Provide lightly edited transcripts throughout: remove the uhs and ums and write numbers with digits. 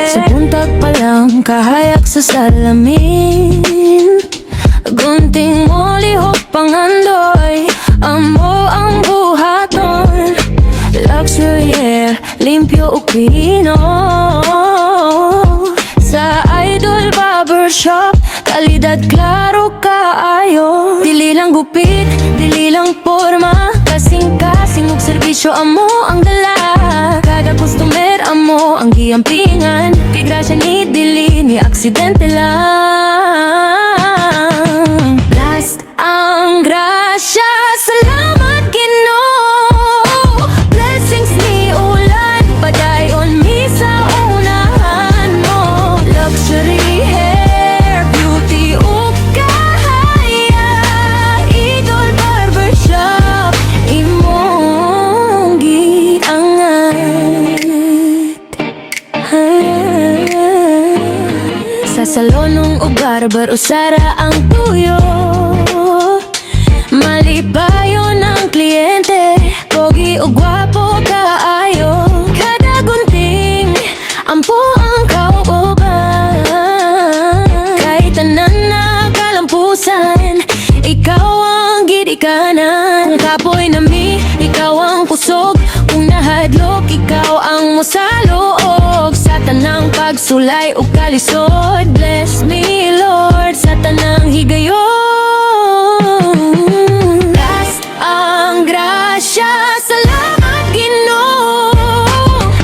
Sa buntag pa lang, kahayak sa salamin, gunting mo lihok pangandoy, amo ang buhaton. Luxury air, limpyo o pino. Sa Idol Barbershop, kalidad klaro kaayo. Dili lang gupit, dili lang porma, kasing-kasing og serbisyo amo ang dala. Kada customer amo ang giampingan, kay grasya ni dili ni aksidente lang. Last ang grasya, salamat Ginoo. Blessings ni ulan, padayon mi sa unahan mo. Luxury hair, beauty ug kahaya, Idol Barbershop, imong giangat. Sa salonong ug barber usara ang tuyo, malipayon ang kliyente, pogi ug gwapo kaayo. Kada gunting ampo ang kauban, kahit tanan na kalampusan, ikaw ang gidikanan. Kung kapoy na mi, ikaw ang kusog. Kung nahadlok, ikaw ang mosaluog. Sa tanang pagsulay o kalisod, bless me Lord sa tanang higayon. Last ang grasya, salamat Ginoo.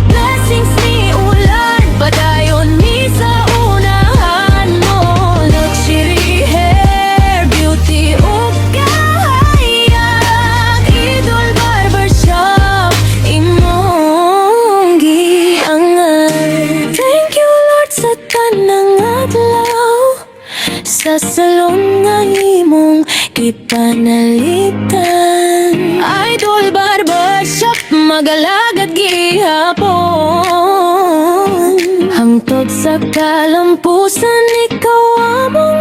Blessings ni ulan, padayon mi sa unahan mo. Luxury hair, beauty ug kahayag, Idol Barbershop, imong giangat. Thank you Lord sa tanang adlaw, sa salon nga imong ipanalitan. Idol Barbershop, magalagad gihapon, hangtod sa kalampusan, ikaw among